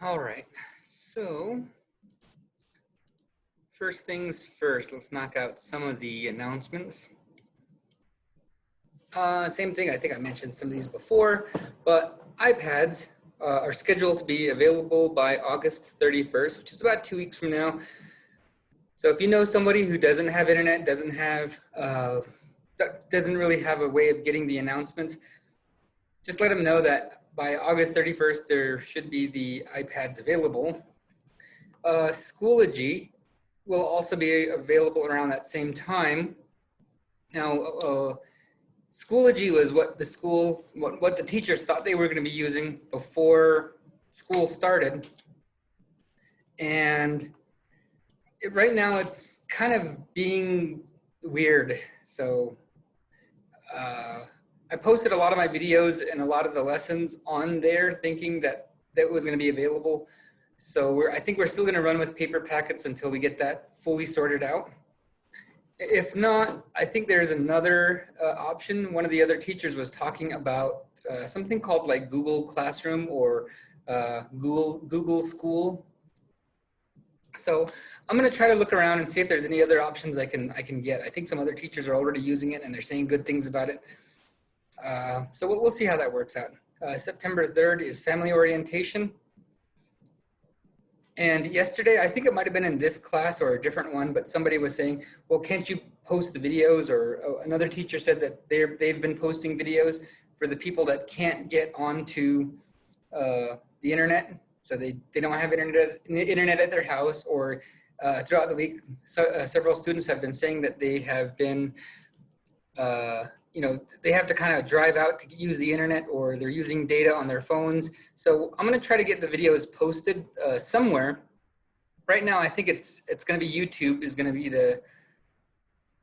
All right, so first things first, let's knock out some of the announcements. Same thing, I think I mentioned some of these before, but iPads are scheduled to be available by August 31st, which is about 2 weeks from now. So if you know somebody who doesn't have internet, doesn't really have a way of getting the announcements, just let them know that by August 31st, there should be the iPads available. Schoology will also be available around that same time. Now, Schoology was what the teachers thought they were going to be using before school started. And right now it's kind of being weird. So I posted a lot of my videos and a lot of the lessons on there thinking that was going to be available. So I think we're still going to run with paper packets until we get that fully sorted out. If not, I think there's another option. One of the other teachers was talking about something called like Google Classroom or Google School. So I'm going to try to look around and see if there's any other options I can get. I think some other teachers are already using it and they're saying good things about it. So we'll see how that works out. September 3rd is family orientation. And yesterday, I think it might have been in this class or a different one, but somebody was saying, well, can't you post the videos? Or another teacher said that they've been posting videos for the people that can't get onto the internet. So they don't have internet at their house, or throughout the week, several students have been saying that they have been, they have to kind of drive out to use the internet, or they're using data on their phones. So I'm going to try to get the videos posted somewhere. Right now, I think it's going to be YouTube is going to be the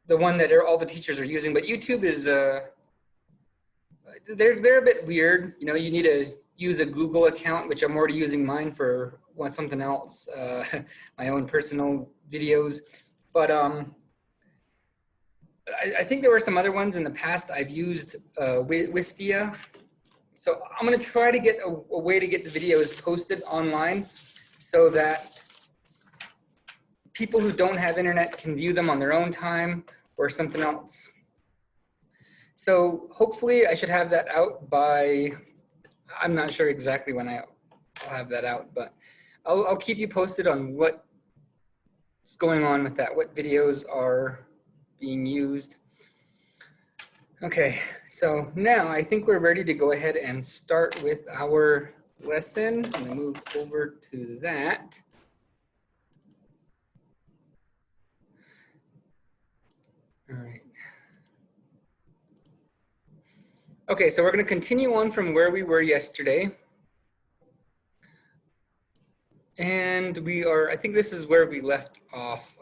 one that all the teachers are using. But YouTube is they're a bit weird. You know, you need to use a Google account, which I'm already using mine for something else, my own personal videos. But I think there were some other ones in the past I've used, Wistia. So I'm going to try to get a way to get the videos posted online so that people who don't have internet can view them on their own time or something else. So hopefully I should have that out by, I'm not sure exactly when I'll have that out, but I'll keep you posted on what's going on with that, what videos are being used. Okay, so now I think we're ready to go ahead and start with our lesson. I'm gonna move over to that. All right. Okay, so we're gonna continue on from where we were yesterday. And I think this is where we left off.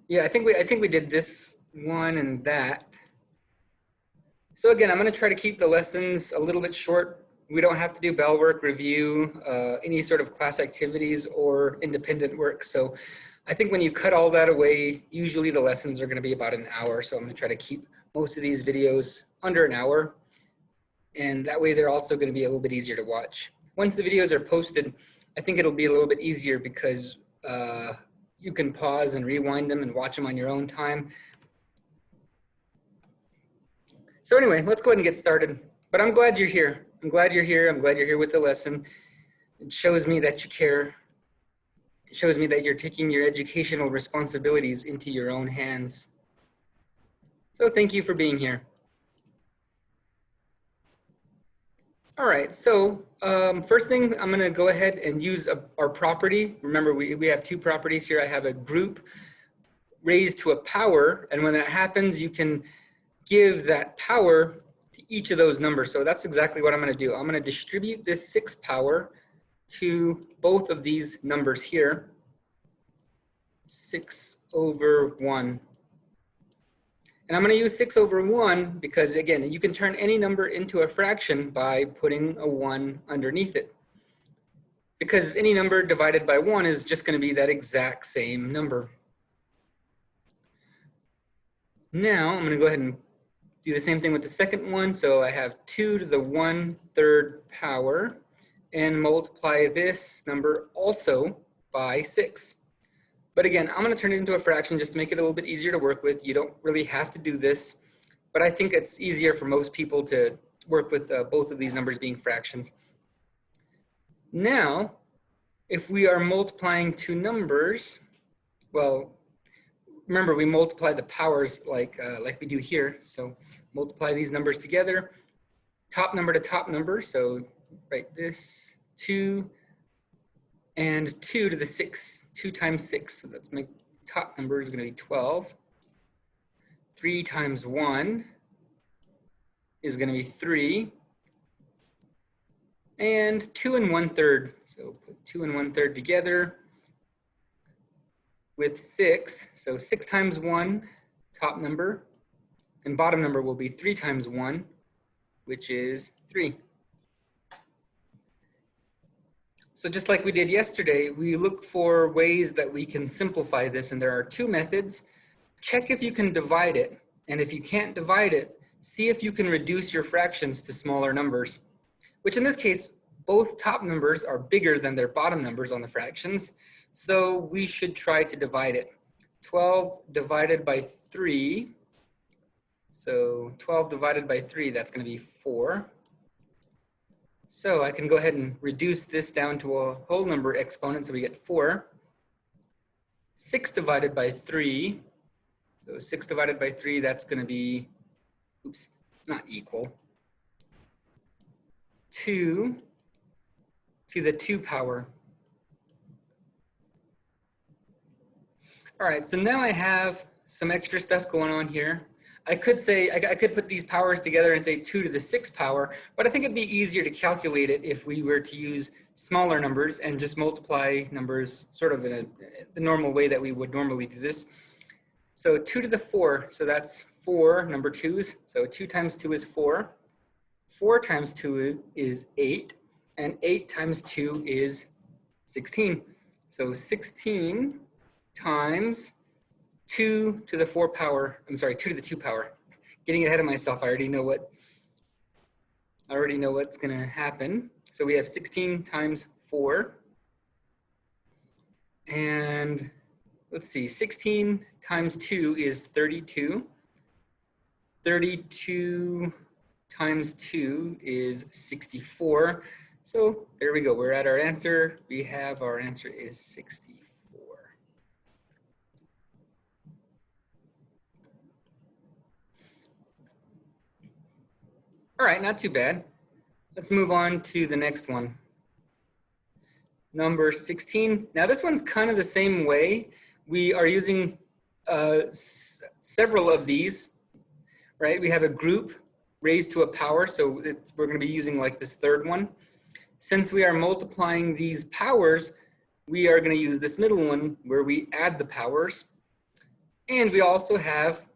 Yeah, I think we did this one and that. So again, I'm going to try to keep the lessons a little bit short. We don't have to do bell work, review, any sort of class activities or independent work. So I think when you cut all that away, usually the lessons are going to be about an hour. So I'm going to try to keep most of these videos under an hour. And that way they're also going to be a little bit easier to watch. Once the videos are posted, I think it'll be a little bit easier because you can pause and rewind them and watch them on your own time. So anyway, let's go ahead and get started. But I'm glad you're here. I'm glad you're here. I'm glad you're here with the lesson. It shows me that you care. It shows me that you're taking your educational responsibilities into your own hands. So thank you for being here. All right, so first thing, I'm gonna go ahead and use our property. Remember, we have two properties here. I have a group raised to a power, and when that happens, you can give that power to each of those numbers. So that's exactly what I'm gonna do. I'm gonna distribute this 6 power to both of these numbers here, 6 over 1. And I'm going to use 6 over 1 because, again, you can turn any number into a fraction by putting a 1 underneath it. Because any number divided by 1 is just going to be that exact same number. Now, I'm going to go ahead and do the same thing with the second one. So I have 2 to the 1/3 power. and multiply this number also by 6. But again, I'm going to turn it into a fraction just to make it a little bit easier to work with. You don't really have to do this, but I think it's easier for most people to work with both of these numbers being fractions. Now, if we are multiplying two numbers, well, remember we multiply the powers like we do here. So multiply these numbers together, top number to top number. So write this 2 and 2 to the 6, 2 times 6. So that's my top number is going to be 12. 3 times 1 is going to be 3. And 2 and 1/3. So put 2 and 1/3 together with 6. So 6 times 1, top number, and bottom number will be 3 times 1, which is 3. So just like we did yesterday, we look for ways that we can simplify this, and there are two methods. Check if you can divide it, and if you can't divide it, see if you can reduce your fractions to smaller numbers, which in this case, both top numbers are bigger than their bottom numbers on the fractions, so we should try to divide it. 12 divided by 3, so 12 divided by 3, that's going to be 4. So I can go ahead and reduce this down to a whole number exponent, so we get 4. 6 divided by 3, so 6 divided by 3, that's going to be, oops, not equal, 2 to the 2 power. All right, so now I have some extra stuff going on here. I could say, I could put these powers together and say 2 to the 6 power, but I think it'd be easier to calculate it if we were to use smaller numbers and just multiply numbers sort of in the normal way that we would normally do this. So 2 to the 4, so that's 4 number 2's, so 2 times 2 is 4. 4 times 2 is 8, and 8 times 2 is 16. So 16 times 2 to the 4 power, I'm sorry, 2 to the 2 power. Getting ahead of myself, I already know what's going to happen. So we have 16 times 4. And let's see, 16 times 2 is 32. 32 times 2 is 64. So there we go. We're at our answer. We have our answer is 64. All right, not too bad. Let's move on to the next one. Number 16. Now this one's kind of the same way. We are using several of these, right? We have a group raised to a power, so we're going to be using like this third one. Since we are multiplying these powers, we are going to use this middle one where we add the powers. And we also have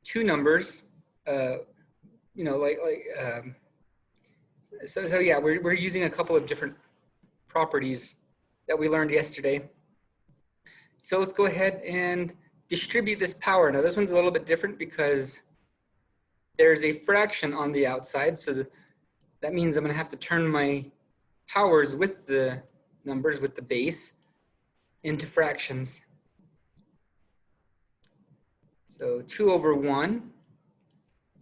two numbers, so yeah, we're using a couple of different properties that we learned yesterday. So let's go ahead and distribute this power. Now this one's a little bit different because there's a fraction on the outside, so that means I'm going to have to turn my powers with the numbers, with the base, into fractions. So 2 over 1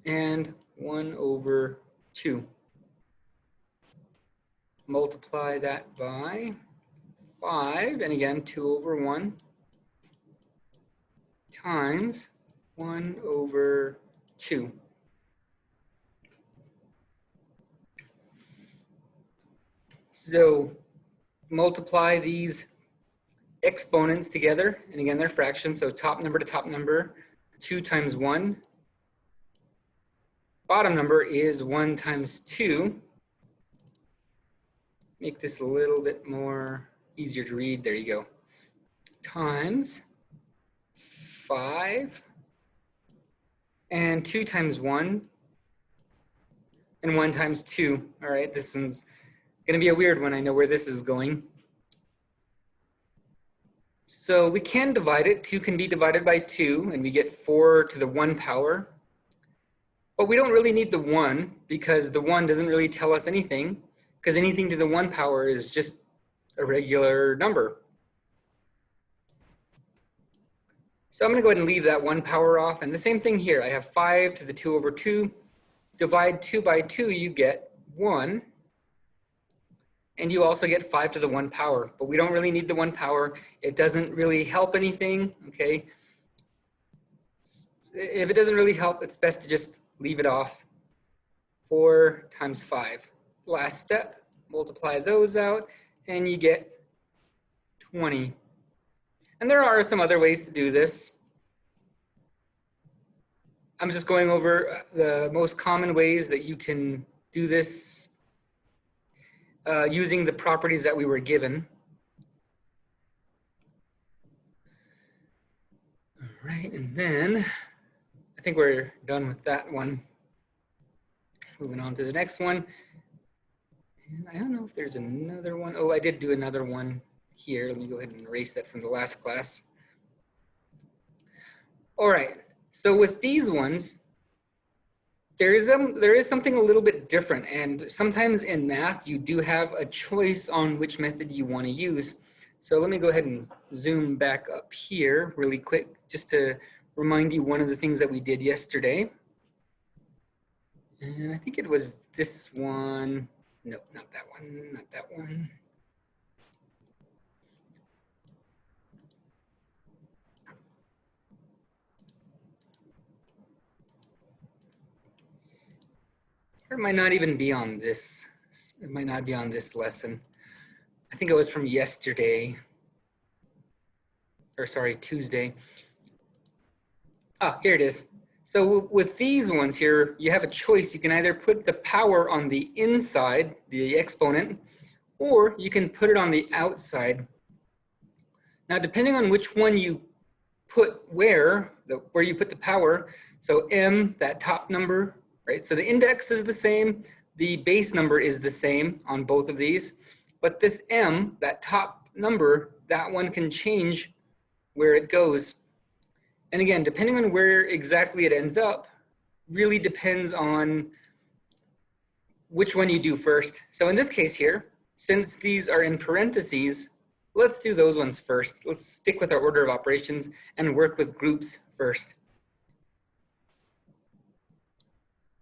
and 1 over 2. Multiply that by 5, and again 2 over 1 times 1 over 2. So multiply these exponents together, and again they're fractions, so top number to top number, 2 times 1. Bottom number is 1 times 2. Make this a little bit more easier to read. There you go. Times 5 and 2 times 1 and 1 times 2. All right, this one's going to be a weird one. I know where this is going. So we can divide it. 2 can be divided by 2, and we get 4 to the 1 power. But we don't really need the 1 because the 1 doesn't really tell us anything. because anything to the 1 power is just a regular number. So I'm going to go ahead and leave that 1 power off. And the same thing here. I have 5 to the 2 over 2. Divide 2 by 2, you get 1. And you also get 5 to the 1 power. But we don't really need the 1 power. It doesn't really help anything, okay? If it doesn't really help, it's best to just leave it off. 4 times 5. Last step, multiply those out, and you get 20. And there are some other ways to do this. I'm just going over the most common ways that you can do this using the properties that we were given. All right, and then I think we're done with that one. Moving on to the next one. And I don't know if there's another one. Oh, I did do another one here. Let me go ahead and erase that from the last class. All right, so with these ones, there is something a little bit different. And sometimes in math, you do have a choice on which method you want to use. So let me go ahead and zoom back up here really quick, just to remind you one of the things that we did yesterday. And I think it was this one. No, not that one, not that one. Or it might not even be on this. It might not be on this lesson. I think it was from yesterday. Or sorry, Tuesday. Ah, here it is. So with these ones here, you have a choice. You can either put the power on the inside, the exponent, or you can put it on the outside. Now, depending on which one you put where you put the power, so m, that top number, right? So the index is the same, the base number is the same on both of these, but this m, that top number, that one can change where it goes. And again, depending on where exactly it ends up, really depends on which one you do first. So in this case here, since these are in parentheses, let's do those ones first. Let's stick with our order of operations and work with groups first.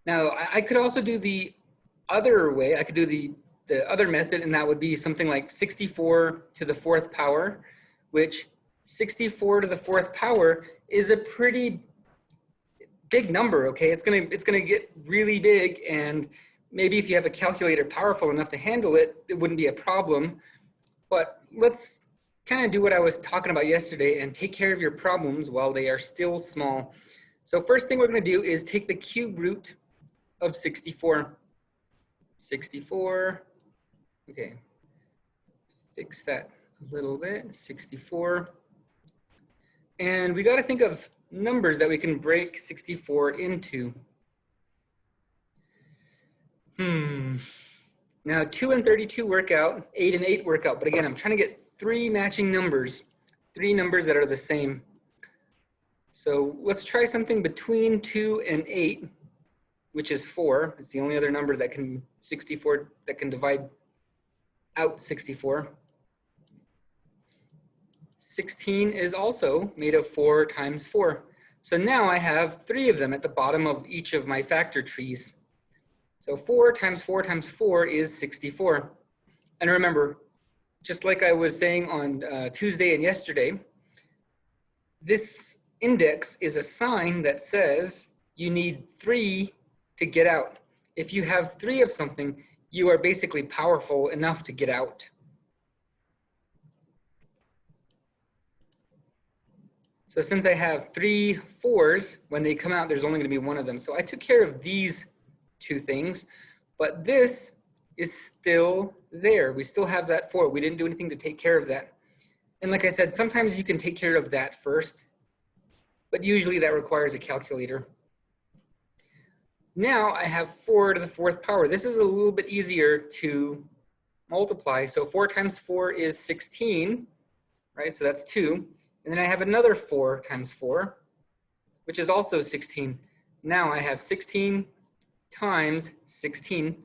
Now, I could also do the other way. I could do the other method, and that would be something like 64 to the 4th power, which 64 to the 4th power is a pretty big number, okay? It's gonna get really big, and maybe if you have a calculator powerful enough to handle it, it wouldn't be a problem. But let's kind of do what I was talking about yesterday and take care of your problems while they are still small. So first thing we're gonna do is take the cube root of 64. 64, okay, fix that a little bit, 64. And we got to think of numbers that we can break 64 into. Now 2 and 32 work out, 8 and 8 work out, but again, I'm trying to get 3 matching numbers, 3 numbers that are the same. So let's try something between 2 and 8, which is 4. It's the only other number that can divide out 64. 16 is also made of 4 times 4. So now I have 3 of them at the bottom of each of my factor trees. So 4 times 4 times 4 is 64. And remember, just like I was saying on Tuesday and yesterday, this index is a sign that says you need 3 to get out. If you have 3 of something, you are basically powerful enough to get out. So since I have 3 4s, when they come out, there's only going to be one of them. So I took care of these 2 things, but this is still there. We still have that 4. We didn't do anything to take care of that. And like I said, sometimes you can take care of that first, but usually that requires a calculator. Now I have 4 to the 4th power. This is a little bit easier to multiply. So 4 times 4 is 16, right? So that's 2. And then I have another 4 times 4, which is also 16. Now I have 16 times 16.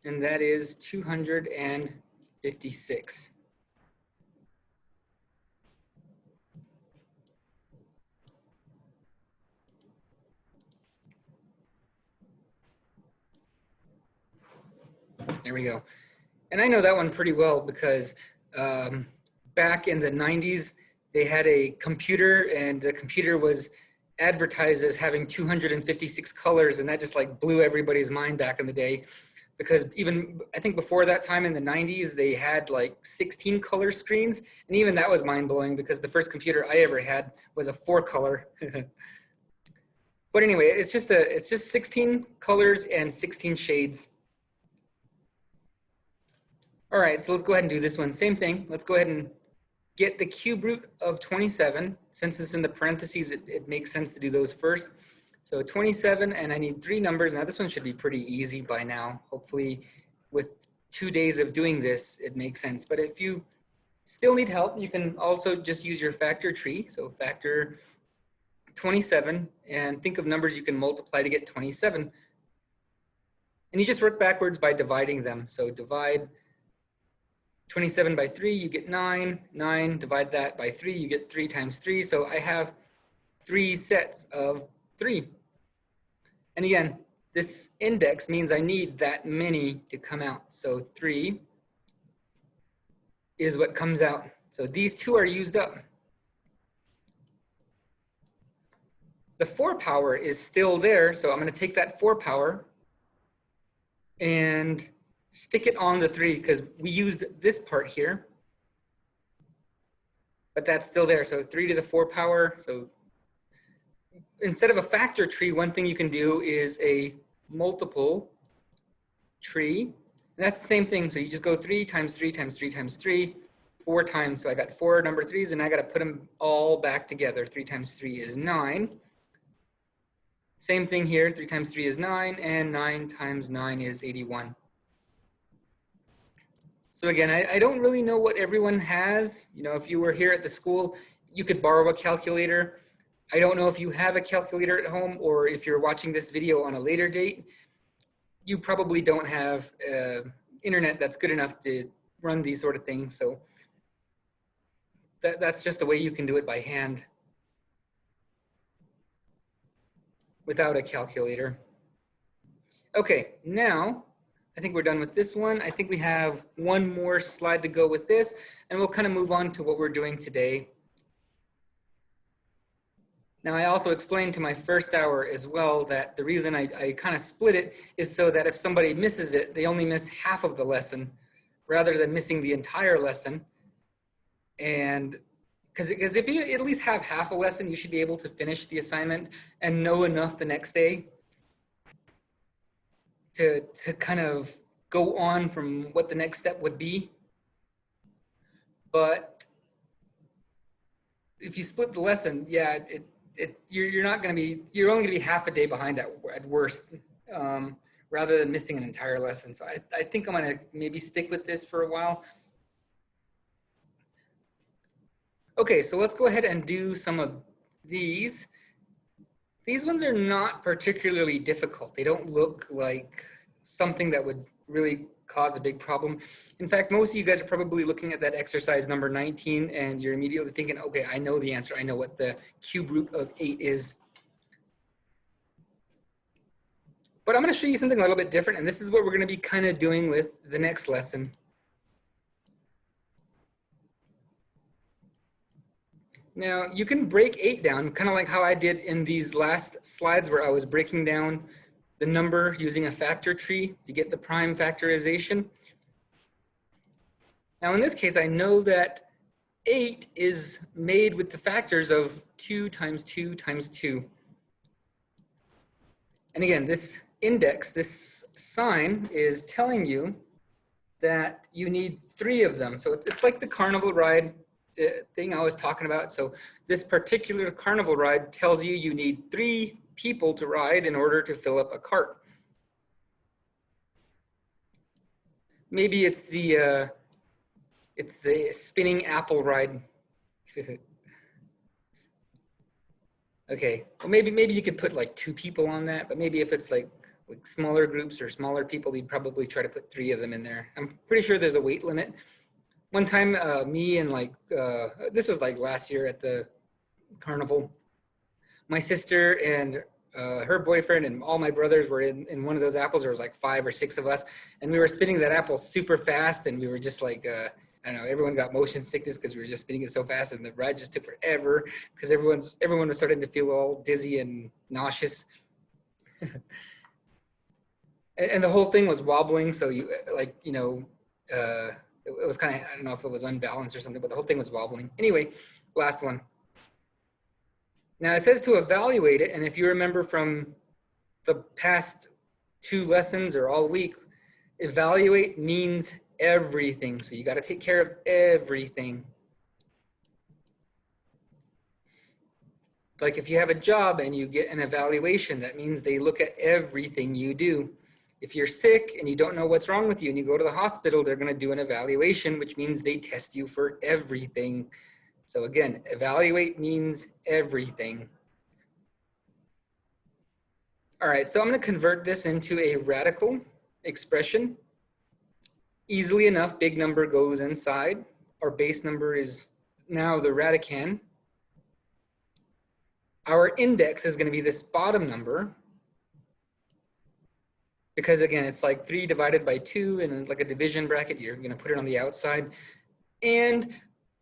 and that is 256. There we go. And I know that one pretty well because back in the 90s, they had a computer, and the computer was advertised as having 256 colors, and that just like blew everybody's mind back in the day. Because even, I think before that time in the 90s, they had like 16 color screens, and even that was mind-blowing because the first computer I ever had was a 4-color. But anyway, it's just 16 colors and 16 shades. All right, so let's go ahead and do this one. Same thing. Let's go ahead and get the cube root of 27. Since it's in the parentheses, it makes sense to do those first. So 27, and I need 3 numbers. Now this one should be pretty easy by now. Hopefully with 2 days of doing this, it makes sense. But if you still need help, you can also just use your factor tree. So factor 27, and think of numbers you can multiply to get 27. And you just work backwards by dividing them. So divide 27 by 3, you get 9. 9, divide that by 3, you get 3 times 3. So I have 3 sets of 3. And again, this index means I need that many to come out. So 3 is what comes out. So these 2 are used up. The 4 power is still there, so I'm going to take that 4 power and stick it on the 3 because we used this part here, but that's still there. So 3 to the 4 power. So instead of a factor tree, one thing you can do is a multiple tree. And that's the same thing. So you just go 3 times 3 times 3 times 3, 4 times. So I got 4 number 3s, and I got to put them all back together. 3 times 3 is 9. Same thing here. 3 times 3 is 9, and 9 times 9 is 81. So again, I don't really know what everyone has. You know, if you were here at the school, you could borrow a calculator. I don't know if you have a calculator at home, or if you're watching this video on a later date, you probably don't have internet that's good enough to run these sort of things. So that's just a way you can do it by hand without a calculator. Okay, now I think we're done with this one. I think we have one more slide to go with this, and we'll kind of move on to what we're doing today. Now, I also explained to my first hour as well that the reason I kind of split it is so that if somebody misses it, they only miss half of the lesson rather than missing the entire lesson. And because if you at least have half a lesson, you should be able to finish the assignment and know enough the next day to kind of go on from what the next step would be. But if you split the lesson, yeah, you're not going to be, you're only going to be half a day behind at worst, rather than missing an entire lesson. So I think I'm going to maybe stick with this for a while. Okay, so let's go ahead and do some of these. These ones are not particularly difficult. They don't look like something that would really cause a big problem. In fact, most of you guys are probably looking at that exercise number 19 and you're immediately thinking, okay, I know the answer. I know what the cube root of 8 is. But I'm going to show you something a little bit different, and this is what we're going to be kind of doing with the next lesson. Now, you can break 8 down, kind of like how I did in these last slides where I was breaking down the number using a factor tree to get the prime factorization. Now, in this case, I know that 8 is made with the factors of 2 times 2 times 2. And again, this index, this sign is telling you that you need 3 of them. So it's like the carnival ride thing I was talking about. So this particular carnival ride tells you you need 3 people to ride in order to fill up a cart. Maybe it's the spinning apple ride. Okay, well maybe you could put like 2 people on that, but maybe if it's like like smaller groups or smaller people, you'd probably try to put 3 of them in there. I'm pretty sure there's a weight limit. One time, me and this was like last year at the carnival, my sister and her boyfriend and all my brothers were in one of those apples. There was like 5 or 6 of us, and we were spinning that apple super fast, and we were just like, I don't know, everyone got motion sickness because we were just spinning it so fast, and the ride just took forever because everyone was starting to feel all dizzy and nauseous. And the whole thing was wobbling, so it was kind of, I don't know if it was unbalanced or something, but the whole thing was wobbling. Anyway, last one. Now it says to evaluate it, and if you remember from the past 2 lessons or all week, evaluate means everything. So you got to take care of everything. Like if you have a job and you get an evaluation, that means they look at everything you do. If you're sick and you don't know what's wrong with you and you go to the hospital, they're going to do an evaluation, which means they test you for everything. So again, evaluate means everything. All right, so I'm going to convert this into a radical expression. Easily enough, big number goes inside. Our base number is now the radicand. Our index is going to be this bottom number, because again, it's like 3 divided by 2 and like a division bracket, you're going to put it on the outside. And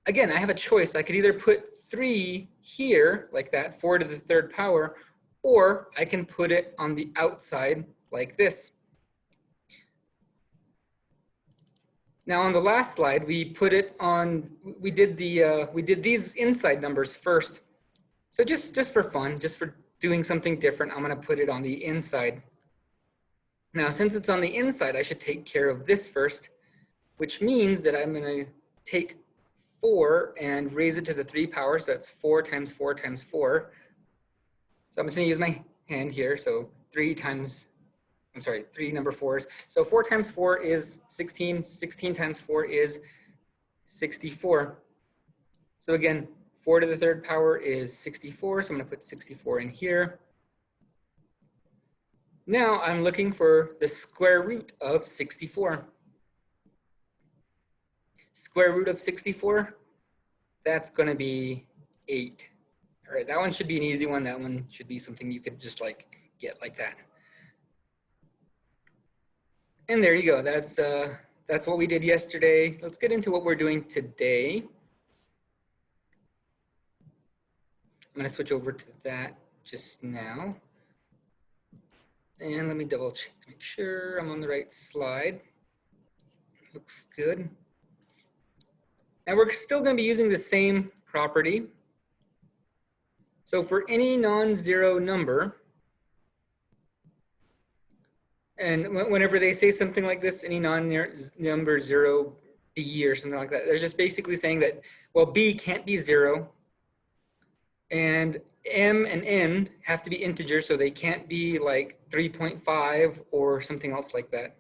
again, I have a choice. I could either put 3 here like that, 4 to the 3rd power, or I can put it on the outside like this. Now on the last slide, we put it on, we did these inside numbers first. So just for fun, just for doing something different, I'm going to put it on the inside. Now, since it's on the inside, I should take care of this first, which means that I'm going to take 4 and raise it to the 3 power. So that's 4 times 4 times 4. So I'm just going to use my hand here. So 3 number 4s. So 4 times 4 is 16. 16 times 4 is 64. So again, 4 to the 3rd power is 64. So I'm going to put 64 in here. Now I'm looking for the square root of 64. Square root of 64, that's going to be 8. All right, that one should be an easy one. That one should be something you could just like get like that. And there you go. That's what we did yesterday. Let's get into what we're doing today. I'm going to switch over to that just now. And let me double check, make sure I'm on the right slide. Looks good. And we're still going to be using the same property. So for any non-zero number, and whenever they say something like this, any non-number 0, b or something like that, they're just basically saying that, well, b can't be 0. And m and n have to be integers, so they can't be like 3.5 or something else like that.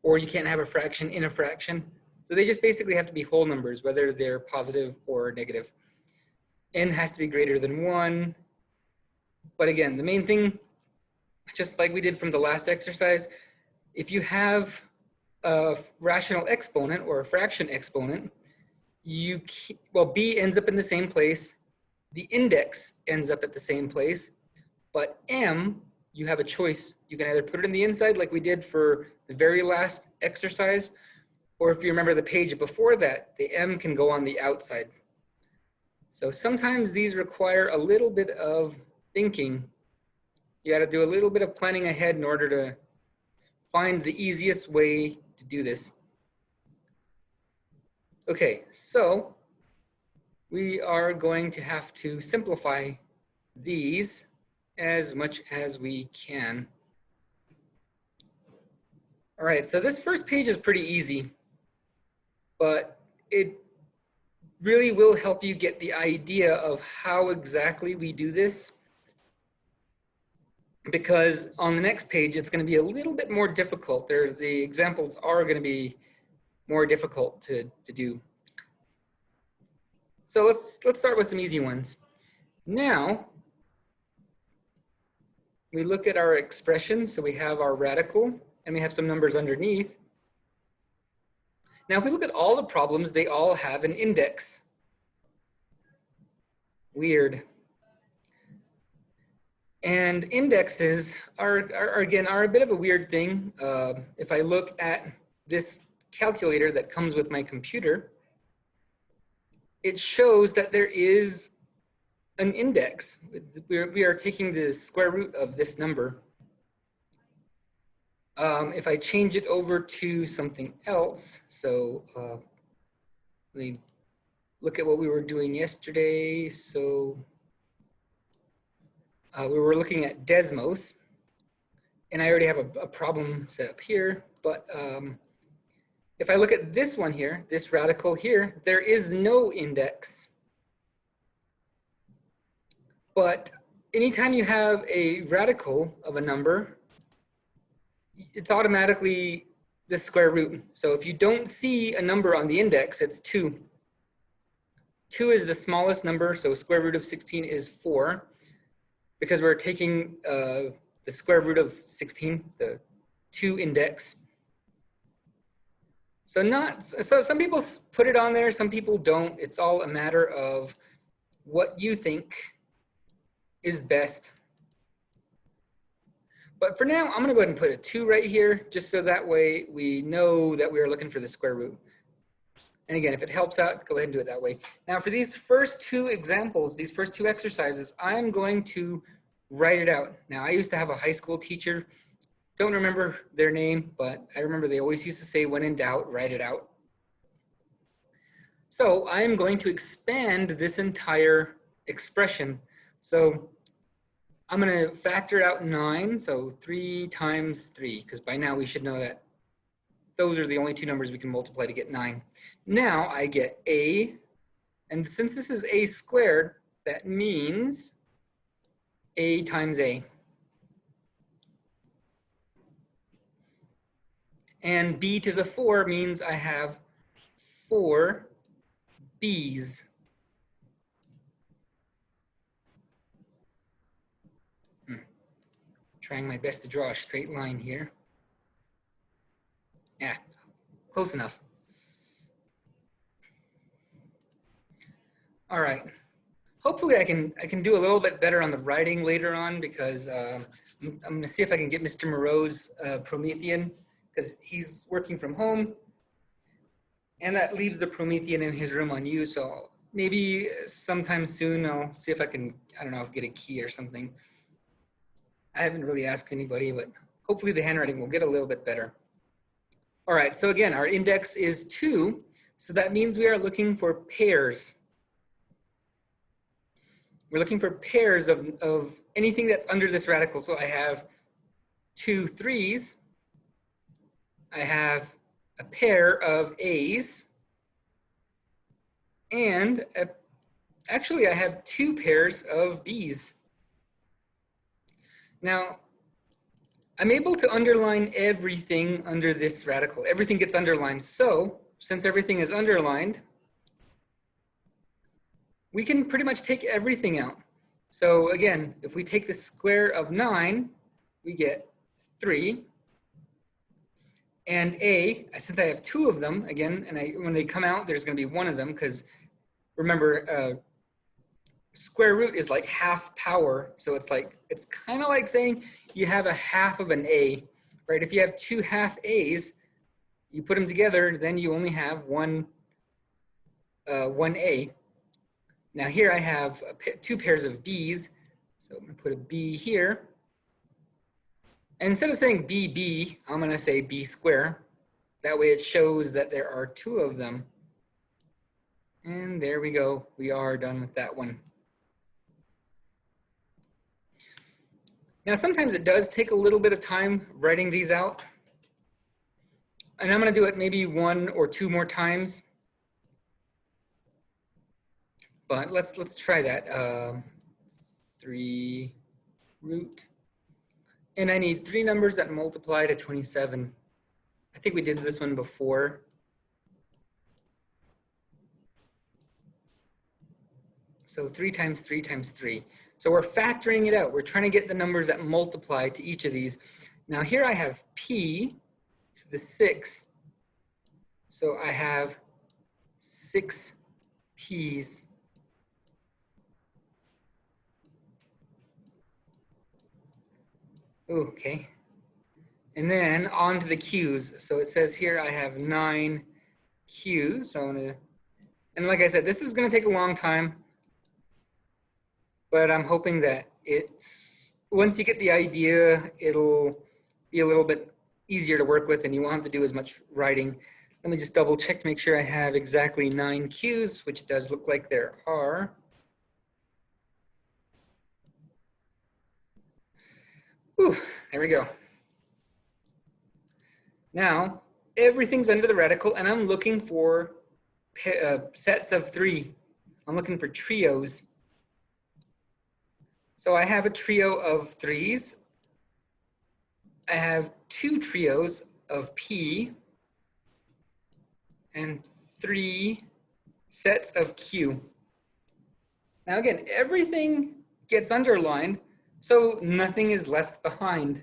Or you can't have a fraction in a fraction. So they just basically have to be whole numbers, whether they're positive or negative. N has to be greater than 1. But again, the main thing, just like we did from the last exercise, if you have a rational exponent or a fraction exponent, b ends up in the same place. The index ends up at the same place, but m, you have a choice. You can either put it in the inside like we did for the very last exercise, or if you remember the page before that, the m can go on the outside. So sometimes these require a little bit of thinking. You got to do a little bit of planning ahead in order to find the easiest way to do this. Okay, so we are going to have to simplify these as much as we can. All right, so this first page is pretty easy, but it really will help you get the idea of how exactly we do this, because on the next page, it's going to be a little bit more difficult. The examples are going to be more difficult to do. So let's start with some easy ones. Now, we look at our expression. So we have our radical and we have some numbers underneath. Now, if we look at all the problems, they all have an index. Weird. And indexes are again, are a bit of a weird thing. If I look at this calculator that comes with my computer, it shows that there is an index. We are taking the square root of this number. If I change it over to something else, so let me look at what we were doing yesterday. So we were looking at Desmos, and I already have a problem set up here, but if I look at this one here, this radical here, there is no index. But anytime you have a radical of a number, it's automatically the square root. So if you don't see a number on the index, it's 2. 2 is the smallest number, so square root of 16 is 4. Because we're taking the square root of 16, the 2 index. So some people put it on there, some people don't. It's all a matter of what you think is best. But for now, I'm gonna go ahead and put a 2 right here, just so that way we know that we are looking for the square root. And again, if it helps out, go ahead and do it that way. Now for these first 2 examples, these first 2 exercises, I'm going to write it out. Now I used to have a high school teacher, don't remember their name, but I remember they always used to say, when in doubt, write it out. So I'm going to expand this entire expression. So I'm gonna factor out 9, so 3 times 3, because by now we should know that those are the only 2 numbers we can multiply to get 9. Now I get a, and since this is a squared, that means a times a. And b to the 4 means I have 4 b's. Trying my best to draw a straight line here. Yeah, close enough. All right. Hopefully I can do a little bit better on the writing later on, because I'm gonna see if I can get Mr. Moreau's Promethean, because he's working from home, and that leaves the Promethean in his room unused. So maybe sometime soon I'll see if I can, I don't know, get a key or something. I haven't really asked anybody, but hopefully the handwriting will get a little bit better. All right, so again, our index is 2, so that means we are looking for pairs. We're looking for pairs of anything that's under this radical. So I have 2 3s. I have a pair of a's. And actually I have 2 pairs of b's. Now, I'm able to underline everything under this radical. Everything gets underlined. So since everything is underlined, we can pretty much take everything out. So again, if we take the square of 9, we get 3. And a, since I have 2 of them, again, and when they come out, there's going to be 1 of them, because remember, square root is like half power. So it's kind of like saying you have a half of an a, right? If you have 2 half a's, you put them together, then you only have one a. Now here I have 2 pairs of b's, so I'm going to put a b here. And instead of saying bb, I'm going to say b square. That way it shows that there are 2 of them. And there we go. We are done with that one. Now sometimes it does take a little bit of time writing these out. And I'm going to do it maybe 1 or 2 more times. But let's try that. 3 root. And I need 3 numbers that multiply to 27. I think we did this one before. So 3 times 3 times 3. So we're factoring it out. We're trying to get the numbers that multiply to each of these. Now here I have p to the 6. So I have 6 p's. Okay. And then on to the q's. So it says here I have 9 q's. So I'm going to, and like I said, this is going to take a long time, but I'm hoping that it's, once you get the idea, it'll be a little bit easier to work with and you won't have to do as much writing. Let me just double check to make sure I have exactly 9 q's, which does look like there are. Whew, there we go. Now, everything's under the radical, and I'm looking for sets of 3. I'm looking for trios. So I have a trio of 3's. I have 2 trios of p and 3 sets of q. Now again, everything gets underlined, so nothing is left behind.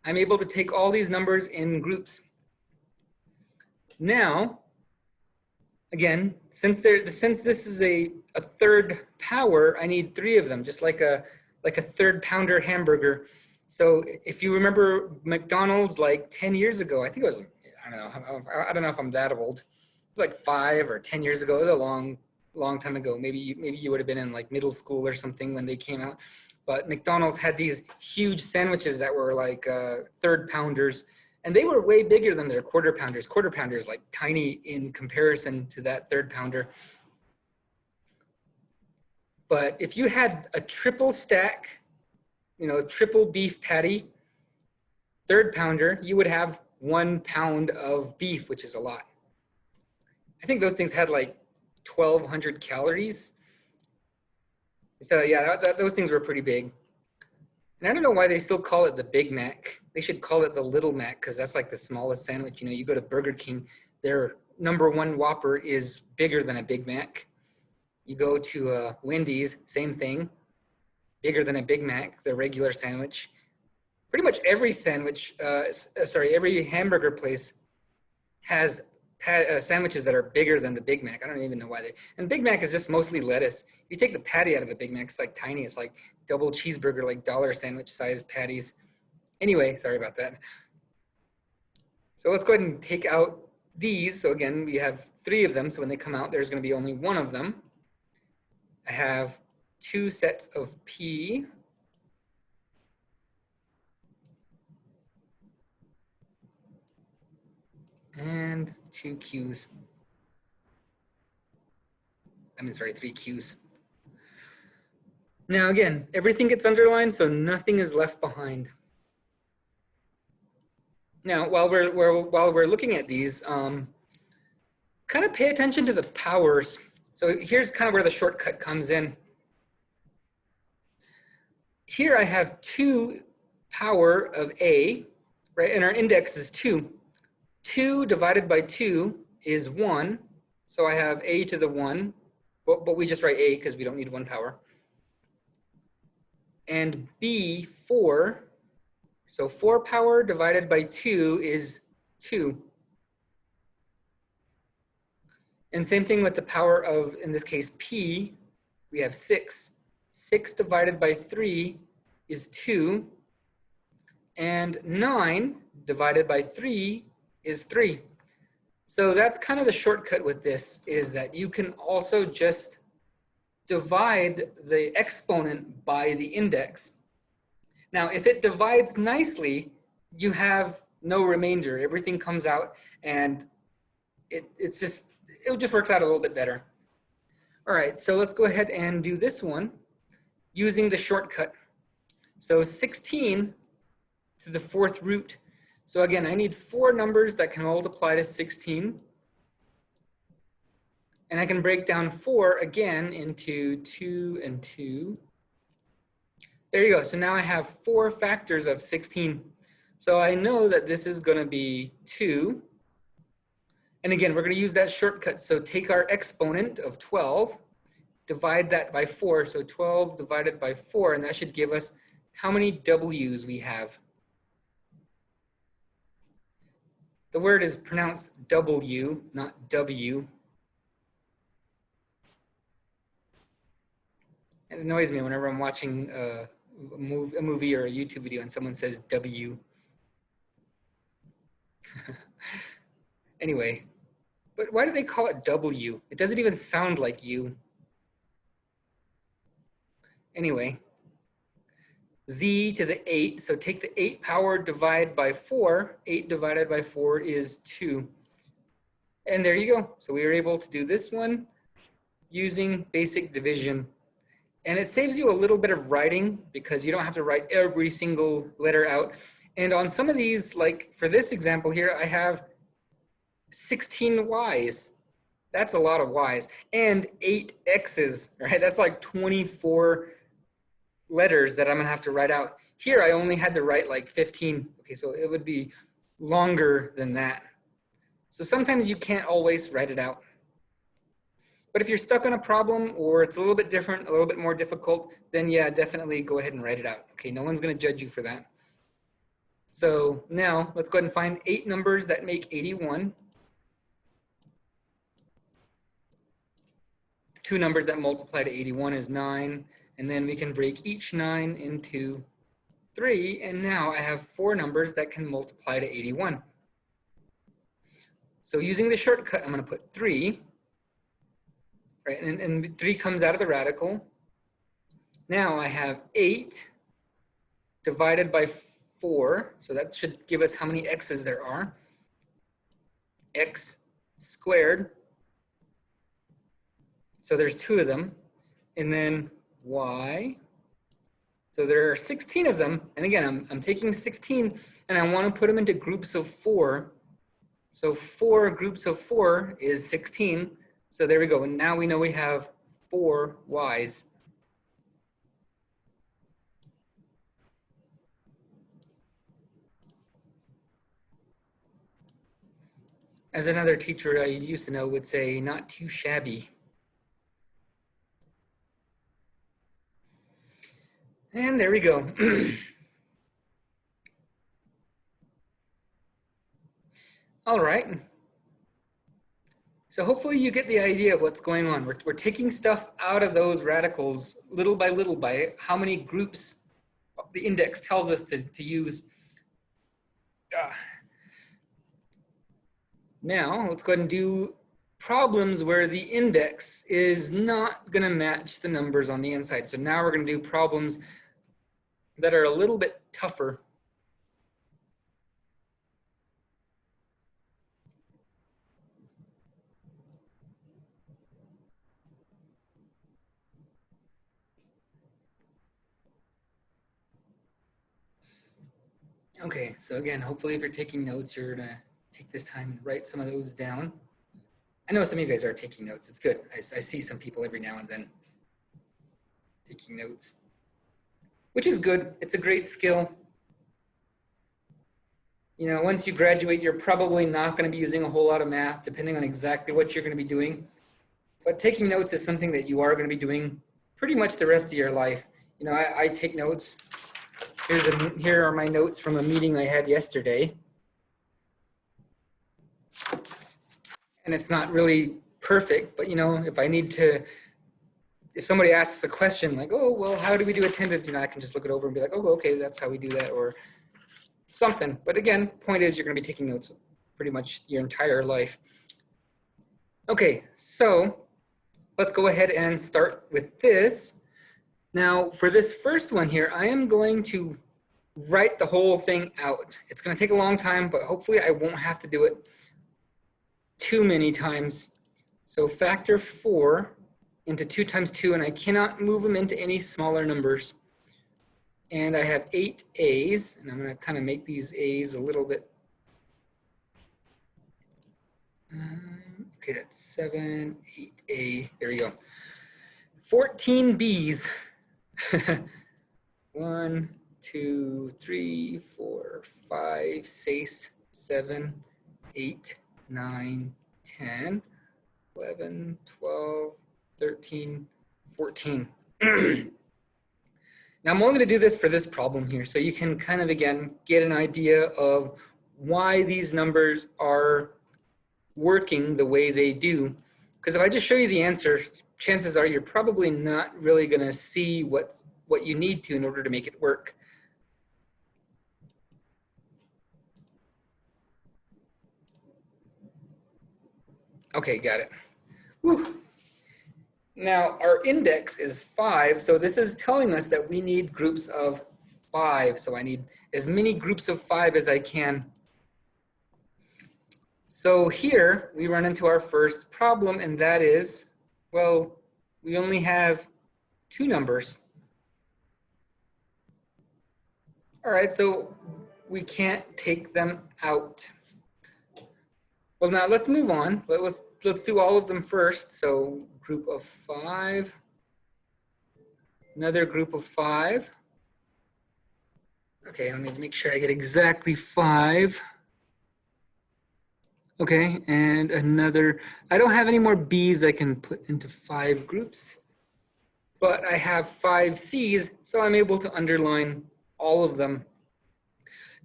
I'm able to take all these numbers in groups. Now, again, since this is a third power, I need 3 of them, just like a third pounder hamburger. So if you remember McDonald's like 10 years ago, I think it was, I don't know if I'm that old. It was like 5 or 10 years ago. It was a long time ago. Maybe you would have been in like middle school or something when they came out. But McDonald's had these huge sandwiches that were like third pounders, and they were way bigger than their quarter pounders. Quarter pounders like tiny in comparison to that third pounder. But if you had a triple stack, triple beef patty, third pounder, you would have 1 pound of beef, which is a lot. I think those things had like 1,200 calories. So yeah, those things were pretty big. And I don't know why they still call it the Big Mac. They should call it the Little Mac, because that's like the smallest sandwich. You go to Burger King, their #1 Whopper is bigger than a Big Mac. You go to Wendy's, same thing, bigger than a Big Mac, the regular sandwich. Pretty much every sandwich, every hamburger place has sandwiches that are bigger than the Big Mac. I don't even know why and Big Mac is just mostly lettuce. If you take the patty out of a Big Mac, it's like tiny. It's like double cheeseburger, like dollar sandwich sized patties. Anyway, sorry about that. So let's go ahead and take out these. So again, we have 3 of them. So when they come out, there's going to be only 1 of them. I have 2 sets of p. And 2 q's. 3 q's. Now again, everything gets underlined, so nothing is left behind. Now, while we're looking at these, kind of pay attention to the powers. So here's kind of where the shortcut comes in. Here I have 2 power of a, right? And our index is 2. 2 divided by 2 is 1. So I have a to the 1, but we just write a because we don't need 1 power. And b, 4. So 4 power divided by 2 is 2. And same thing with the power of, in this case, p, we have 6. 6 divided by 3 is 2. And 9 divided by 3 is 3. So that's kind of the shortcut with this, is that you can also just divide the exponent by the index. Now, if it divides nicely, you have no remainder. Everything comes out, and it just works out a little bit better. All right, so let's go ahead and do this one using the shortcut. So 16 to the 4th root. So again, I need 4 numbers that can multiply to 16. And I can break down 4 again into 2 and 2. There you go. So now I have 4 factors of 16. So I know that this is going to be 2. And again, we're going to use that shortcut. So take our exponent of 12 divide that by 4. So 12 divided by 4, and that should give us how many W's we have. The word is pronounced W, not W. It annoys me whenever I'm watching a movie or a YouTube video and someone says W. Anyway, but why do they call it W? It doesn't even sound like U. Anyway, Z to the 8, so take the 8 power, divide by 4. 8 divided by 4 is 2. And there you go. So we were able to do this one using basic division. And it saves you a little bit of writing because you don't have to write every single letter out. And on some of these, like for this example here, I have 16 Y's. That's a lot of Y's. And 8 X's, right? That's like 24 letters that I'm gonna have to write out. Here, I only had to write like 15. Okay, so it would be longer than that. So sometimes you can't always write it out. But if you're stuck on a problem or it's a little bit different, a little bit more difficult, then yeah, definitely go ahead and write it out. Okay, no one's gonna judge you for that. So now let's go ahead and find 8 numbers that make 81. 2 numbers that multiply to 81 is 9. And then we can break each 9 into 3. And now I have 4 numbers that can multiply to 81. So using the shortcut, I'm gonna put 3. Right, and 3 comes out of the radical. Now I have 8 divided by 4. So that should give us how many x's there are. X squared. So there's 2 of them. And then y. So there are 16 of them. And again, I'm taking 16 and I want to put them into groups of 4. So 4 groups of 4 is 16. So there we go. And now we know we have 4 y's. As another teacher I used to know would say, not too shabby. And there we go. All right. So hopefully you get the idea of what's going on. We're taking stuff out of those radicals little by how many groups the index tells us to use. Now let's go ahead and do problems where the index is not going to match the numbers on the inside. So now we're going to do problems that are a little bit tougher. Okay, so again, hopefully if you're taking notes, you're gonna take this time and write some of those down. I know some of you guys are taking notes. It's good. I see some people every now and then taking notes, which is good. It's a great skill. You know, once you graduate, you're probably not going to be using a whole lot of math, depending on exactly what you're going to be doing. But taking notes is something that you are going to be doing pretty much the rest of your life. You know, I take notes. Here are my notes from a meeting I had yesterday. And it's not really perfect, but you know, if I need to, if somebody asks a question like, oh, well, how do we do attendance? You know, I can just look it over and be like, oh, okay, that's how we do that, or something. But again, point is you're going to be taking notes pretty much your entire life. Okay, so let's go ahead and start with this. Now, for this first one here, I am going to write the whole thing out. It's going to take a long time, but hopefully I won't have to do it too many times. So factor 4 into 2 times 2, and I cannot move them into any smaller numbers. And I have 8 A's, and I'm going to kind of make these A's a little bit. Okay, that's 7, 8A. There we go. 14 B's. 1, 2, 3, 4, 5, 6, 7, 8, 9, 10, 11, 12, 13, 14. Now I'm only going to do this for this problem here, so you can kind of, again, get an idea of why these numbers are working the way they do. Because if I just show you the answer, chances are you're probably not really going to see what you need to in order to make it work. Okay, got it. Whew. Now, our index is 5, so this is telling us that we need groups of 5. So I need as many groups of 5 as I can. So here we run into our first problem, and that is, well, we only have 2 numbers. All right, so we can't take them out. Well, now let's move on. Let's do all of them first. So group of 5, another group of 5. Okay, let me make sure I get exactly 5. Okay, and another, I don't have any more B's I can put into 5 groups, but I have 5 C's, so I'm able to underline all of them.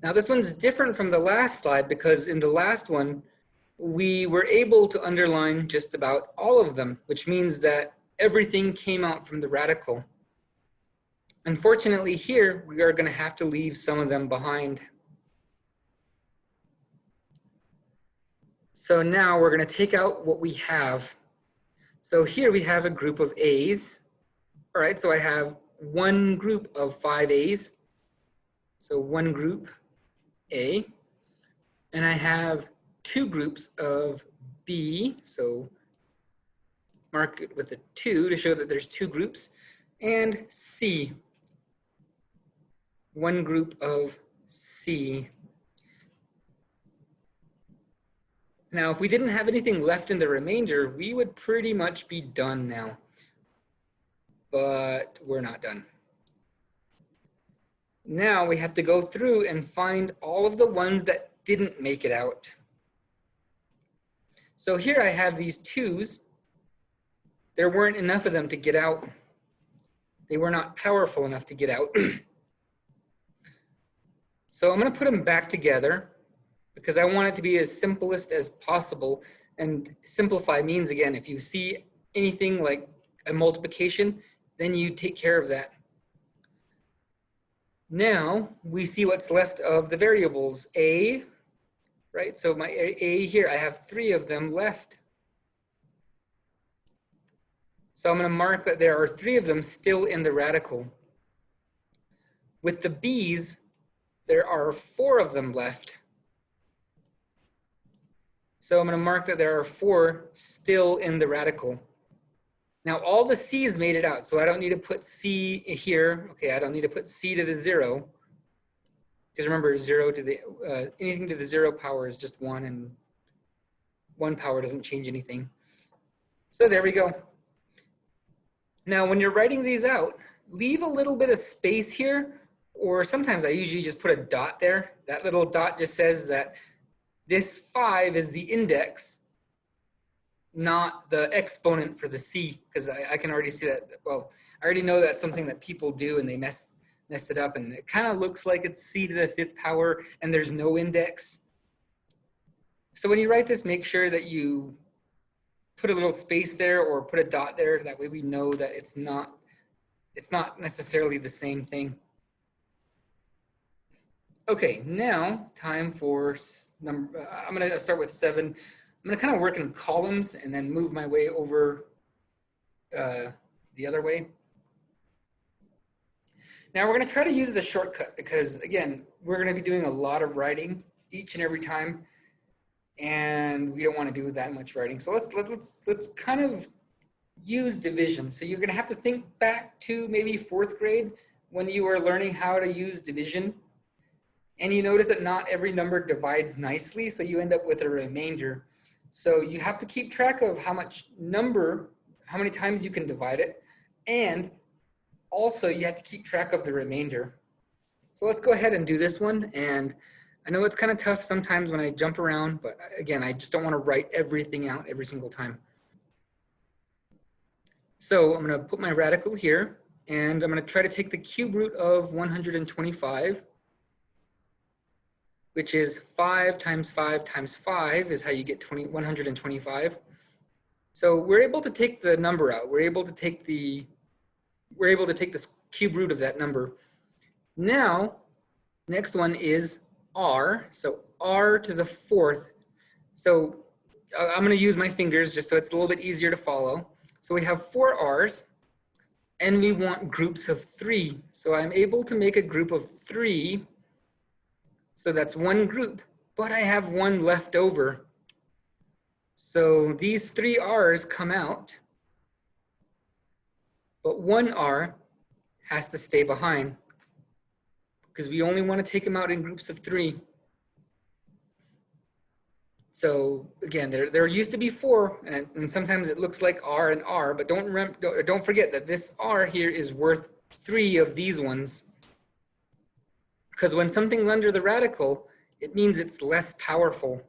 Now this one's different from the last slide because in the last one, we were able to underline just about all of them, which means that everything came out from the radical. Unfortunately here, we are going to have to leave some of them behind. So now we're going to take out what we have. So here we have a group of A's. All right, so I have one group of 5 A's. So one group A. And I have 2 groups of B, so mark it with a 2 to show that there's 2 groups, and C, one group of C. Now, if we didn't have anything left in the remainder, we would pretty much be done now, but we're not done. Now we have to go through and find all of the ones that didn't make it out. So here I have these 2's. There weren't enough of them to get out. They were not powerful enough to get out. So I'm going to put them back together because I want it to be as simplest as possible. And simplify means, again, if you see anything like a multiplication, then you take care of that. Now we see what's left of the variables. A, right? So my A here, I have 3 of them left. So I'm going to mark that there are 3 of them still in the radical. With the B's, there are 4 of them left. So I'm going to mark that there are 4 still in the radical. Now all the C's made it out, so I don't need to put C here. Okay, I don't need to put C to the 0. Because remember, 0 to the anything to the 0 power is just 1, and 1 power doesn't change anything. So there we go. Now when you're writing these out, leave a little bit of space here, or sometimes I usually just put a dot there. That little dot just says that this 5 is the index, not the exponent for the C, because I can already see that. Well, I already know that's something that people do and they mess it up, and it kind of looks like it's C to the 5th power and there's no index. So when you write this, make sure that you put a little space there or put a dot there. That way we know that it's not necessarily the same thing. Okay, now time for number, I'm going to start with 7. I'm going to kind of work in columns and then move my way over the other way. Now we're going to try to use the shortcut because, again, we're going to be doing a lot of writing each and every time, and we don't want to do that much writing. So let's kind of use division. So you're going to have to think back to maybe 4th grade when you were learning how to use division. And you notice that not every number divides nicely, so you end up with a remainder. So you have to keep track of how many times you can divide it, and also you have to keep track of the remainder. So let's go ahead and do this one. And I know it's kind of tough sometimes when I jump around, but again, I just don't want to write everything out every single time. So I'm going to put my radical here, and I'm going to try to take the cube root of 125, which is 5 times 5 times 5 is how you get 125. So we're able to take the number out. We're able to take this cube root of that number. Now, next one is r. So r to the fourth. So I'm going to use my fingers just so it's a little bit easier to follow. So we have 4 r's, and we want groups of 3. So I'm able to make a group of 3. So that's one group, but I have one left over. So these 3 r's come out, but 1 r has to stay behind because we only want to take them out in groups of 3. So again, there used to be 4, and sometimes it looks like r and r, but don't forget that this r here is worth 3 of these ones. Because when something's under the radical, it means it's less powerful.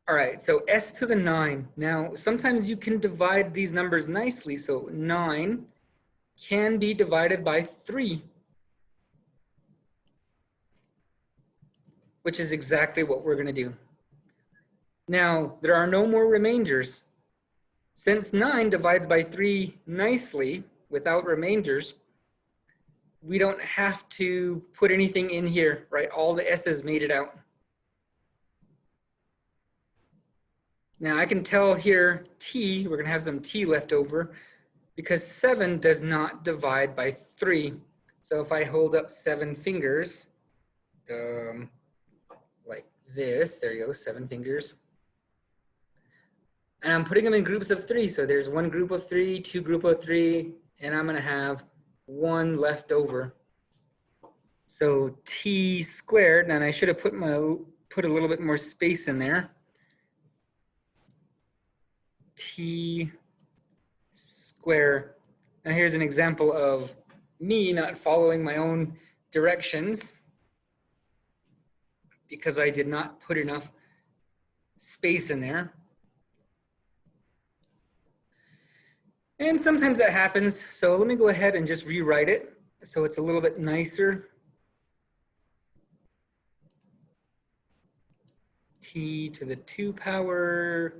All right, so s to the 9. Now, sometimes you can divide these numbers nicely. So 9 can be divided by 3, which is exactly what we're going to do. Now, there are no more remainders. Since 9 divides by 3 nicely without remainders, we don't have to put anything in here, right? All the s's made it out. Now I can tell here t, we're going to have some t left over because 7 does not divide by 3. So if I hold up 7 fingers, like this, there you go, 7 fingers. And I'm putting them in groups of 3. So there's one group of 3, 2 group of 3, and I'm going to have 1 left over. So t squared, and I should have put a little bit more space in there. T square. Now here's an example of me not following my own directions because I did not put enough space in there. And sometimes that happens. So let me go ahead and just rewrite it so it's a little bit nicer. T to the 2 power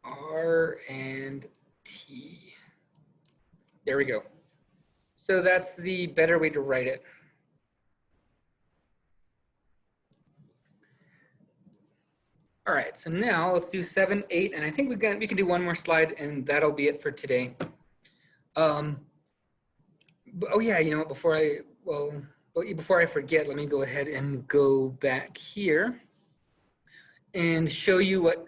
R and T. There we go. So that's the better way to write it. All right, so now let's do 7, 8, and I think we can do one more slide, and that'll be it for today. Oh yeah, you know what? Before I forget, let me go ahead and go back here and show you what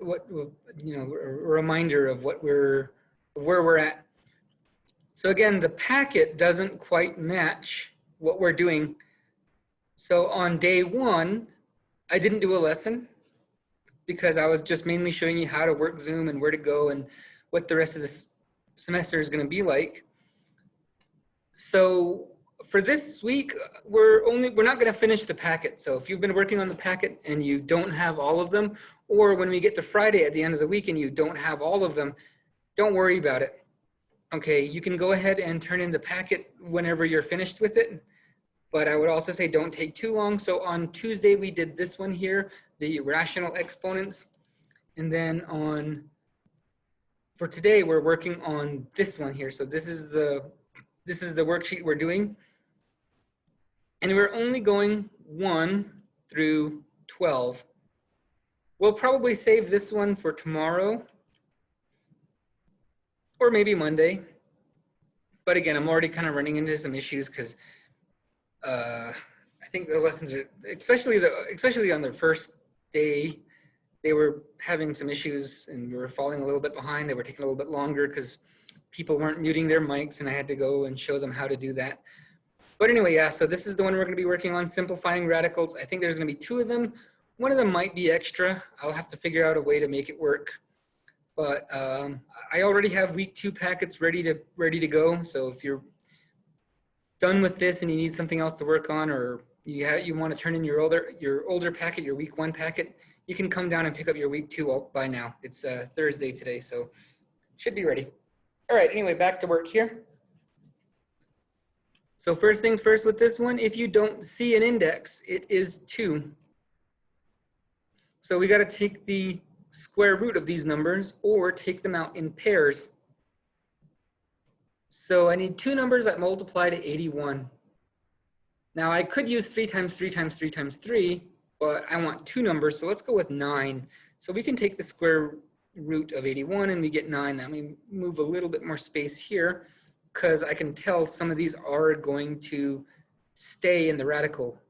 you know, a reminder of where we're at. So again, the packet doesn't quite match what we're doing. So on day 1, I didn't do a lesson because I was just mainly showing you how to work Zoom and where to go and what the rest of this semester is going to be like. So for this week, we're not going to finish the packet. So if you've been working on the packet and you don't have all of them, or when we get to Friday at the end of the week and you don't have all of them, don't worry about it. Okay, you can go ahead and turn in the packet whenever you're finished with it. But I would also say don't take too long. So on Tuesday, we did this one here, the rational exponents. And then for today, we're working on this one here. So this is the worksheet we're doing. And we're only going 1 through 12. We'll probably save this one for tomorrow or maybe Monday. But again, I'm already kind of running into some issues because I think the lessons are, especially on the first day, they were having some issues and we were falling a little bit behind. They were taking a little bit longer because people weren't muting their mics and I had to go and show them how to do that. But anyway, yeah, so this is the one we're going to be working on, simplifying radicals. I think there's going to be 2 of them. One of them might be extra. I'll have to figure out a way to make it work. But I already have week 2 packets ready to go. So if you're done with this and you need something else to work on, or you want to turn in your older packet, your week 1 packet, you can come down and pick up your week 2 by now. It's Thursday today, so should be ready. All right, anyway, back to work here. So first things first with this one, if you don't see an index, it is 2. So we got to take the square root of these numbers or take them out in pairs. So I need 2 numbers that multiply to 81. Now I could use 3 times 3 times 3 times 3, but I want 2 numbers, so let's go with 9. So we can take the square root of 81 and we get 9. Let me move a little bit more space here because I can tell some of these are going to stay in the radical.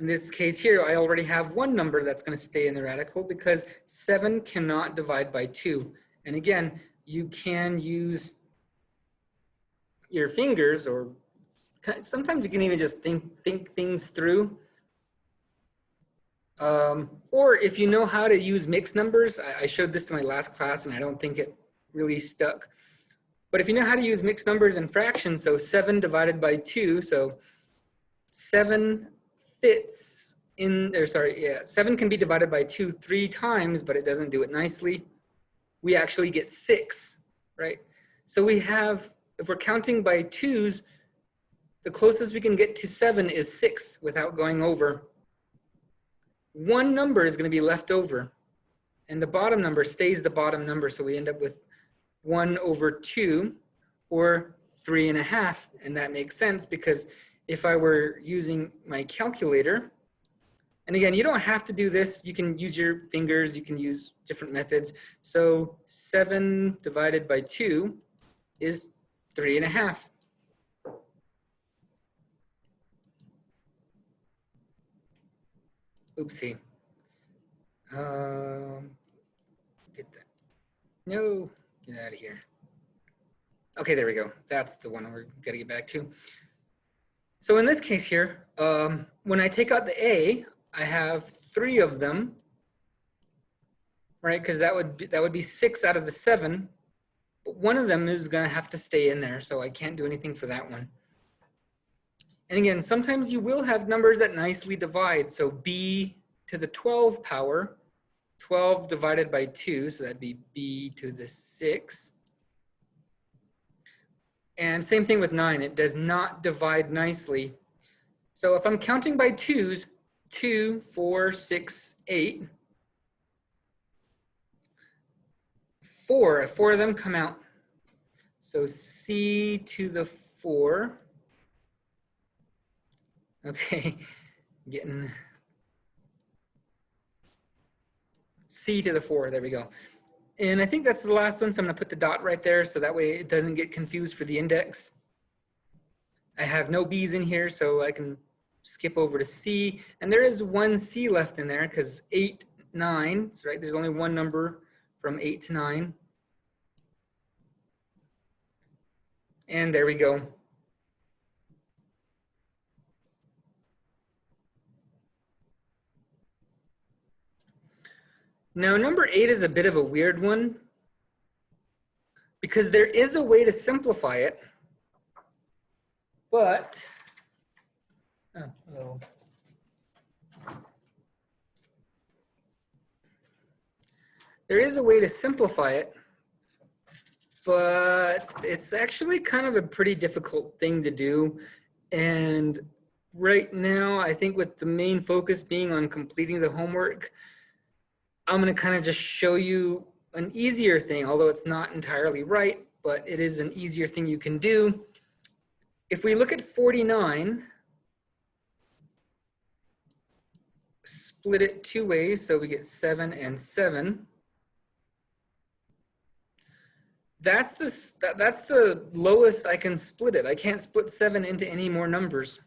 In this case here, I already have 1 number that's going to stay in the radical because 7 cannot divide by 2. And again, you can use your fingers, or sometimes you can even just think things through. Or if you know how to use mixed numbers, I showed this to my last class and I don't think it really stuck. But if you know how to use mixed numbers and fractions, so 7 divided by 2, so 7 fits in, or sorry, yeah, 7 can be divided by 2 3 times, but it doesn't do it nicely. We actually get 6, right? So we have, if we're counting by 2s, the closest we can get to 7 is 6 without going over. 1 number is going to be left over, and the bottom number stays the bottom number, so we end up with 1 over 2, or 3.5, and that makes sense because if I were using my calculator, and again, you don't have to do this. You can use your fingers. You can use different methods. So 7 divided by 2 is 3.5. Oopsie. Get that. No, get out of here. Okay, there we go. That's the one we're gonna get back to. So in this case here, when I take out the A, I have 3 of them, right? Because that would be 6 out of the 7, but 1 of them is going to have to stay in there, so I can't do anything for that one. And again, sometimes you will have numbers that nicely divide. So b to the 12 power, 12 divided by 2, so that'd be b to the 6. And same thing with 9, it does not divide nicely. So if I'm counting by 2s, 2, 4, 6, 8. 4 of them come out. So c to the 4. Okay, getting c to the 4, there we go. And I think that's the last one, so I'm gonna put the dot right there so that way it doesn't get confused for the index. I have no b's in here, so I can skip over to C, and there is 1 C left in there because 8, 9, so right, there's only 1 number from 8 to 9. And there we go. Now number 8 is a bit of a weird one because there is a way to simplify it, but there is a way to simplify it, but it's actually kind of a pretty difficult thing to do. And right now, I think with the main focus being on completing the homework, I'm going to kind of just show you an easier thing, although it's not entirely right, but it is an easier thing you can do. If we look at 49, split it 2 ways, so we get 7 and 7. That's the lowest I can split it. I can't split 7 into any more numbers.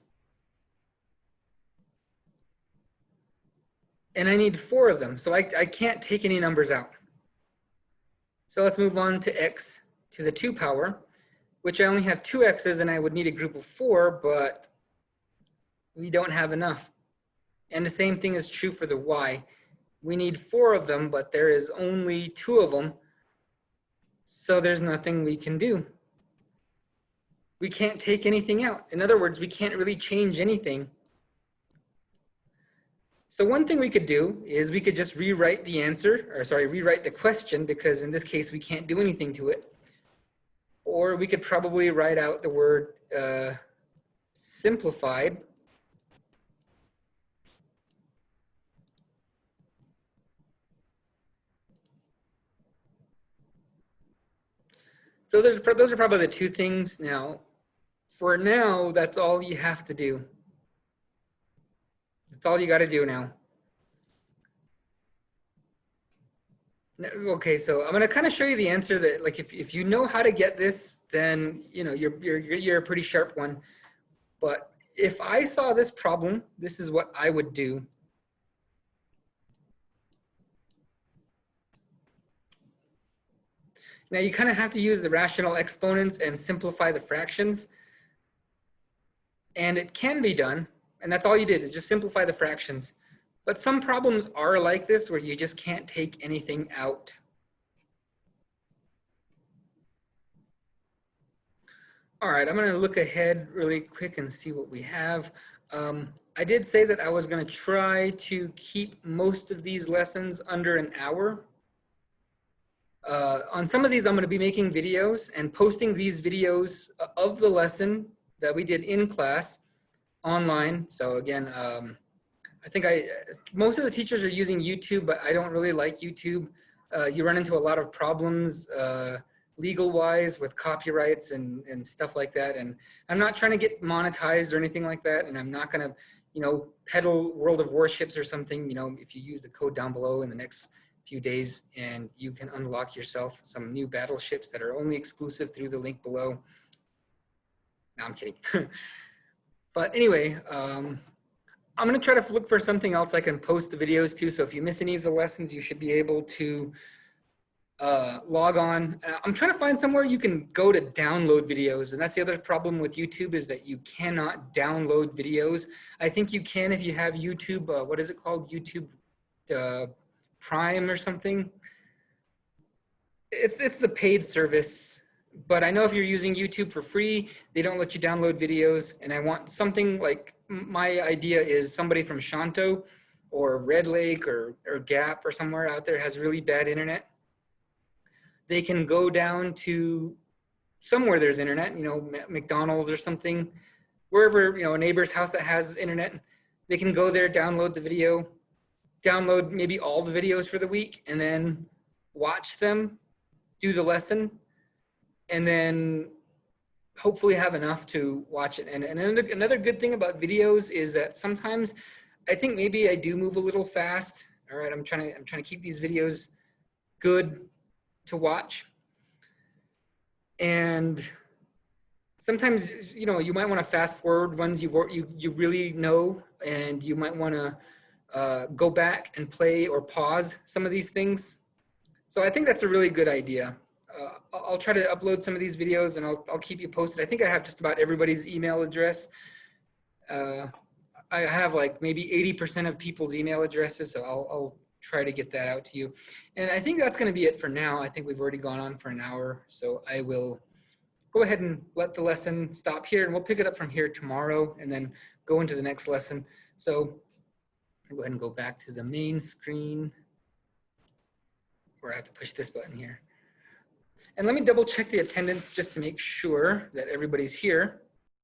And I need 4 of them, so I can't take any numbers out. So let's move on to x to the 2 power, which I only have 2 x's and I would need a group of 4, but we don't have enough. And the same thing is true for the y. We need 4 of them, but there is only 2 of them, so there's nothing we can do. we can't take anything out. In other words, we can't really change anything. So one thing we could do is we could just rewrite the answer, or sorry, rewrite the question, because in this case we can't do anything to it. Or we could probably write out the word simplified. So those are probably the two things. Now, for now, that's all you have to do. That's all you got to do now. Okay, so I'm going to kind of show you the answer that, like, if you know how to get this, then you know you're a pretty sharp one. But if I saw this problem, this is what I would do. Now you kind of have to use the rational exponents and simplify the fractions. And it can be done, and that's all you did is just simplify the fractions. But some problems are like this where you just can't take anything out. All right, I'm going to look ahead really quick and see what we have. I did say that I was going to try to keep most of these lessons under an hour. On some of these, I'm going to be making videos and posting these videos of the lesson that we did in class online. So again, I think most of the teachers are using YouTube, but I don't really like YouTube. You run into a lot of problems legal-wise with copyrights and stuff like that. And I'm not trying to get monetized or anything like that. And I'm not going to, you know, peddle World of Warships or something. You know, if you use the code down below in the next few days, and you can unlock yourself some new battleships that are only exclusive through the link below. No, I'm kidding. But anyway, I'm going to try to look for something else I can post the videos to. So if you miss any of the lessons, you should be able to log on. I'm trying to find somewhere you can go to download videos. And that's the other problem with YouTube, is that you cannot download videos. I think you can if you have YouTube, what is it called? YouTube Prime or something. It's the paid service. But I know if you're using YouTube for free, they don't let you download videos. And I want something like, my idea is somebody from Shanto or Red Lake or Gap or somewhere out there has really bad internet. They can go down to somewhere there's internet, you know, McDonald's or something, wherever, you know, a neighbor's house that has internet. They can go there, download the video, download maybe all the videos for the week, and then watch them, do the lesson, and then hopefully have enough to watch it. And another good thing about videos is that sometimes I think maybe I do move a little fast. All right, I'm trying to keep these videos good to watch. And sometimes, you know, you might want to fast forward ones you really know, and you might want to go back and play or pause some of these things. So I think that's a really good idea. I'll try to upload some of these videos, and I'll keep you posted. I think I have just about everybody's email address. I have like maybe 80% of people's email addresses, so I'll try to get that out to you. And I think that's going to be it for now. I think we've already gone on for an hour, so I will go ahead and let the lesson stop here, and we'll pick it up from here tomorrow and then go into the next lesson. So I'll go ahead and go back to the main screen, where I have to push this button here. And let me double check the attendance just to make sure that everybody's here.